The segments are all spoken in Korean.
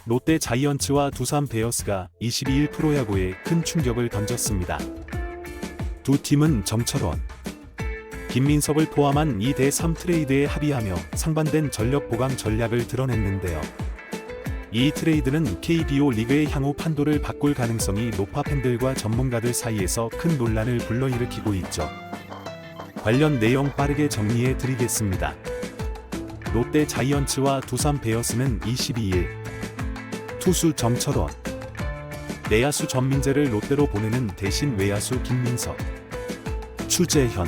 롯데 자이언츠와 두산 베어스가 22일 프로야구에 큰 충격을 던졌습니다. 두 팀은 정철원, 김민석을 포함한 2대3 트레이드에 합의하며 상반된 전력 보강 전략을 드러냈는데요. 이 트레이드는 KBO 리그의 향후 판도를 바꿀 가능성이 높아 팬들과 전문가들 사이에서 큰 논란을 불러일으키고 있죠. 관련 내용 빠르게 정리해 드리겠습니다. 롯데 자이언츠와 두산 베어스는 22일 투수 정철원, 내야수 전민재를 롯데로 보내는 대신 외야수 김민석, 추재현,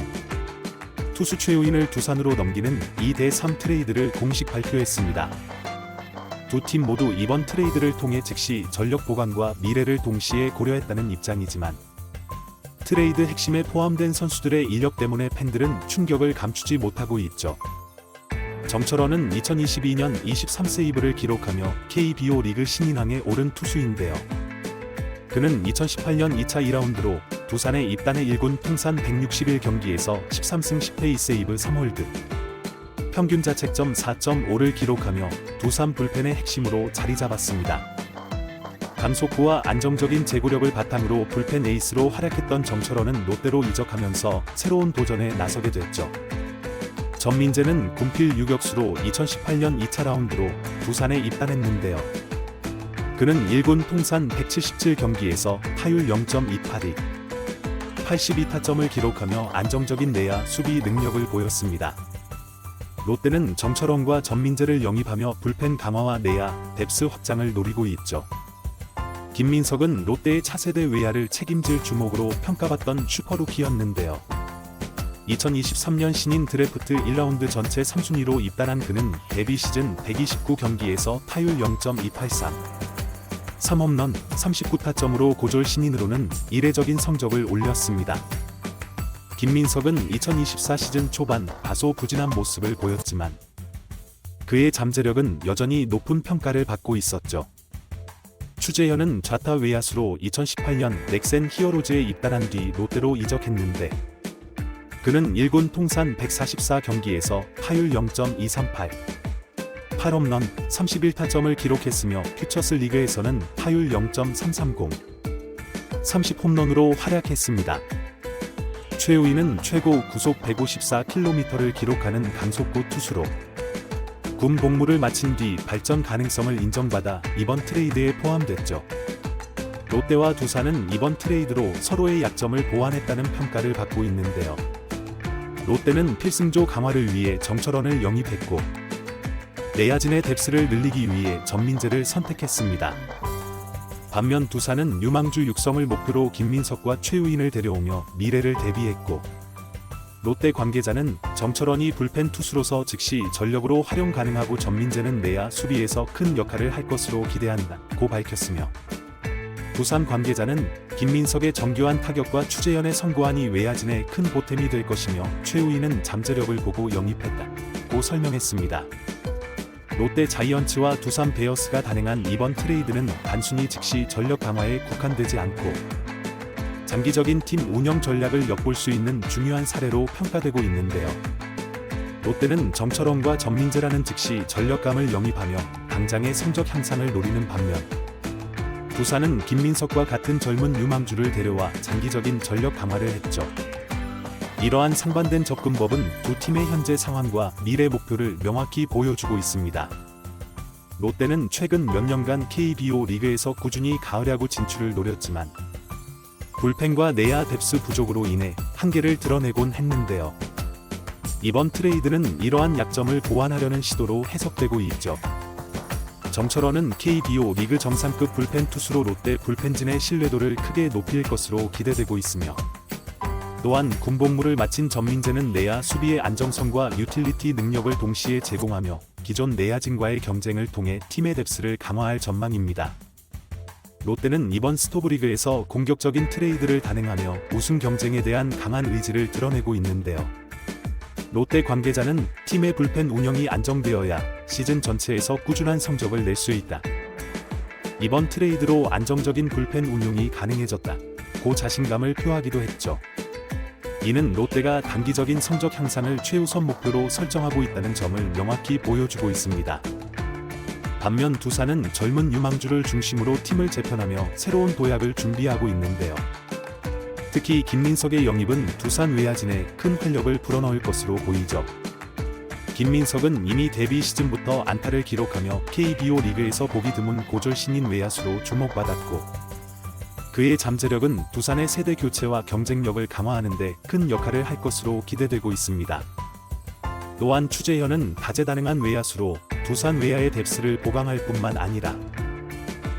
투수 최우인을 두산으로 넘기는 2대3 트레이드를 공식 발표했습니다. 두 팀 모두 이번 트레이드를 통해 즉시 전력 보강과 미래를 동시에 고려했다는 입장이지만 트레이드 핵심에 포함된 선수들의 인력 때문에 팬들은 충격을 감추지 못하고 있죠. 정철원은 2022년 23세이브를 기록하며 KBO 리그 신인왕에 오른 투수인데요. 그는 2018년 2차 2라운드로 두산에 입단해 1군 통산 161경기에서 13승 10패 2세이브 3홀드, 평균 자책점 4.5를 기록하며 두산 불펜의 핵심으로 자리 잡았습니다. 강속구와 안정적인 제구력을 바탕으로 불펜 에이스로 활약했던 정철원은 롯데로 이적하면서 새로운 도전에 나서게 됐죠. 전민재는 군필 유격수로 2018년 2차 라운드로 두산에 입단했는데요. 그는 1군 통산 177경기에서 타율 0.28이, 82타점을 기록하며 안정적인 내야 수비 능력을 보였습니다. 롯데는 정철원과 전민재를 영입하며 불펜 강화와 내야 뎁스 확장을 노리고 있죠. 김민석은 롯데의 차세대 외야를 책임질 주목으로 평가받던 슈퍼루키였는데요. 2023년 신인 드래프트 1라운드 전체 3순위로 입단한 그는 데뷔 시즌 129경기에서 타율 0.283, 3홈런, 39타점으로 고졸 신인으로는 이례적인 성적을 올렸습니다. 김민석은 2024 시즌 초반 다소 부진한 모습을 보였지만 그의 잠재력은 여전히 높은 평가를 받고 있었죠. 추재현은 좌타 외야수로 2018년 넥센 히어로즈에 입단한 뒤 롯데로 이적했는데 그는 1군 통산 144경기에서 타율 0.238, 8홈런, 31타점을 기록했으며 퓨처스 리그에서는 타율 0.330, 30홈런으로 활약했습니다. 최우인은 최고 구속 154km를 기록하는 강속구 투수로 군 복무를 마친 뒤 발전 가능성을 인정받아 이번 트레이드에 포함됐죠. 롯데와 두산은 이번 트레이드로 서로의 약점을 보완했다는 평가를 받고 있는데요. 롯데는 필승조 강화를 위해 정철원을 영입했고 내야진의 뎁스를 늘리기 위해 전민재를 선택했습니다. 반면 두산은 유망주 육성을 목표로 김민석과 최우인을 데려오며 미래를 대비했고 롯데 관계자는 정철원이 불펜 투수로서 즉시 전력으로 활용 가능하고 전민재는 내야 수비에서 큰 역할을 할 것으로 기대한다고 밝혔으며 두산 관계자는 김민석의 정교한 타격과 추재현의 선구안이 외야진에 큰 보탬이 될 것이며 최우인은 잠재력을 보고 영입했다고 설명했습니다. 롯데 자이언츠와 두산 베어스가 단행한 이번 트레이드는 단순히 즉시 전력 강화에 국한되지 않고 장기적인 팀 운영 전략을 엿볼 수 있는 중요한 사례로 평가되고 있는데요. 롯데는 정철원과 전민재라는 즉시 전력감을 영입하며 당장의 성적 향상을 노리는 반면 두산은 김민석과 같은 젊은 유망주를 데려와 장기적인 전력 강화를 했죠. 이러한 상반된 접근법은 두 팀의 현재 상황과 미래 목표를 명확히 보여주고 있습니다. 롯데는 최근 몇 년간 KBO 리그에서 꾸준히 가을야구 진출을 노렸지만 불펜과 내야 뎁스 부족으로 인해 한계를 드러내곤 했는데요. 이번 트레이드는 이러한 약점을 보완하려는 시도로 해석되고 있죠. 정철원은 KBO 리그 정상급 불펜 투수로 롯데 불펜진의 신뢰도를 크게 높일 것으로 기대되고 있으며 또한 군복무를 마친 전민재는 내야 수비의 안정성과 유틸리티 능력을 동시에 제공하며 기존 내야진과의 경쟁을 통해 팀의 뎁스를 강화할 전망입니다. 롯데는 이번 스토브리그에서 공격적인 트레이드를 단행하며 우승 경쟁에 대한 강한 의지를 드러내고 있는데요. 롯데 관계자는 팀의 불펜 운영이 안정되어야 시즌 전체에서 꾸준한 성적을 낼 수 있다. 이번 트레이드로 안정적인 불펜 운용이 가능해졌다고 자신감을 표하기도 했죠. 이는 롯데가 단기적인 성적 향상을 최우선 목표로 설정하고 있다는 점을 명확히 보여주고 있습니다. 반면 두산은 젊은 유망주를 중심으로 팀을 재편하며 새로운 도약을 준비하고 있는데요. 특히 김민석의 영입은 두산 외야진에 큰 활력을 불어넣을 것으로 보이죠. 김민석은 이미 데뷔 시즌부터 안타를 기록하며 KBO 리그에서 보기 드문 고졸 신인 외야수로 주목받았고, 그의 잠재력은 두산의 세대 교체와 경쟁력을 강화하는 데 큰 역할을 할 것으로 기대되고 있습니다. 또한 추재현은 다재다능한 외야수로 두산 외야의 뎁스를 보강할 뿐만 아니라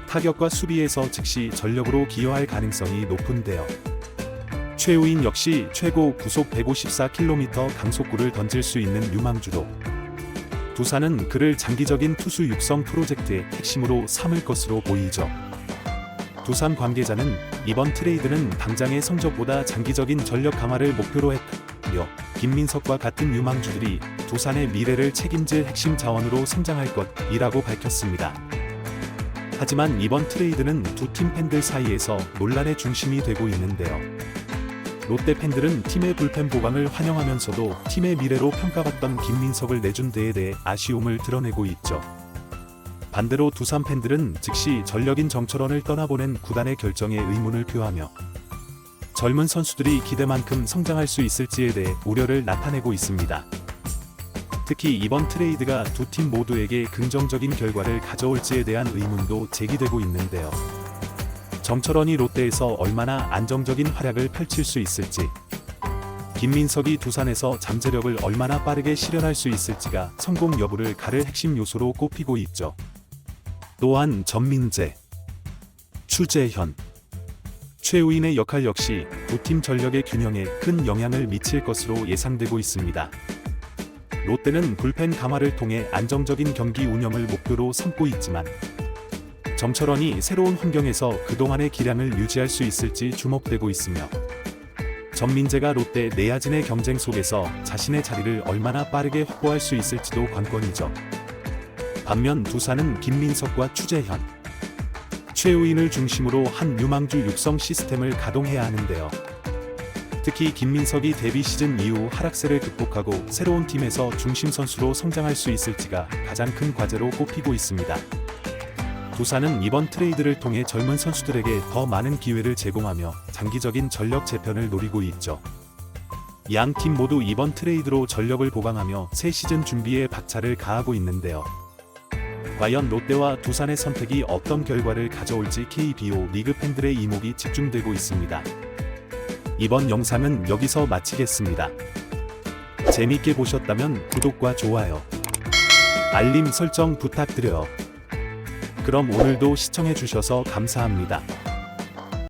타격과 수비에서 즉시 전력으로 기여할 가능성이 높은데요. 최우인 역시 최고 구속 154km 강속구를 던질 수 있는 유망주로 두산은 그를 장기적인 투수 육성 프로젝트의 핵심으로 삼을 것으로 보이죠. 두산 관계자는 이번 트레이드는 당장의 성적보다 장기적인 전력 강화를 목표로 했으며 김민석과 같은 유망주들이 두산의 미래를 책임질 핵심 자원으로 성장할 것이라고 밝혔습니다. 하지만 이번 트레이드는 두 팀 팬들 사이에서 논란의 중심이 되고 있는데요. 롯데 팬들은 팀의 불펜 보강을 환영하면서도 팀의 미래로 평가받던 김민석을 내준 데에 대해 아쉬움을 드러내고 있죠. 반대로 두산 팬들은 즉시 전력인 정철원을 떠나보낸 구단의 결정에 의문을 표하며 젊은 선수들이 기대만큼 성장할 수 있을지에 대해 우려를 나타내고 있습니다. 특히 이번 트레이드가 두 팀 모두에게 긍정적인 결과를 가져올지에 대한 의문도 제기되고 있는데요. 정철원이 롯데에서 얼마나 안정적인 활약을 펼칠 수 있을지, 김민석이 두산에서 잠재력을 얼마나 빠르게 실현할 수 있을지가 성공 여부를 가를 핵심 요소로 꼽히고 있죠. 또한 전민재, 추재현, 최우인의 역할 역시 두 팀 전력의 균형에 큰 영향을 미칠 것으로 예상되고 있습니다. 롯데는 불펜 강화를 통해 안정적인 경기 운영을 목표로 삼고 있지만 정철원이 새로운 환경에서 그동안의 기량을 유지할 수 있을지 주목되고 있으며, 전민재가 롯데 내야진의 경쟁 속에서 자신의 자리를 얼마나 빠르게 확보할 수 있을지도 관건이죠. 반면 두산은 김민석과 추재현, 최우인을 중심으로 한 유망주 육성 시스템을 가동해야 하는데요. 특히 김민석이 데뷔 시즌 이후 하락세를 극복하고 새로운 팀에서 중심 선수로 성장할 수 있을지가 가장 큰 과제로 꼽히고 있습니다. 두산은 이번 트레이드를 통해 젊은 선수들에게 더 많은 기회를 제공하며 장기적인 전력 재편을 노리고 있죠. 양 팀 모두 이번 트레이드로 전력을 보강하며 새 시즌 준비에 박차를 가하고 있는데요. 과연 롯데와 두산의 선택이 어떤 결과를 가져올지 KBO 리그 팬들의 이목이 집중되고 있습니다. 이번 영상은 여기서 마치겠습니다. 재밌게 보셨다면 구독과 좋아요, 알림 설정 부탁드려요. 그럼 오늘도 시청해주셔서 감사합니다.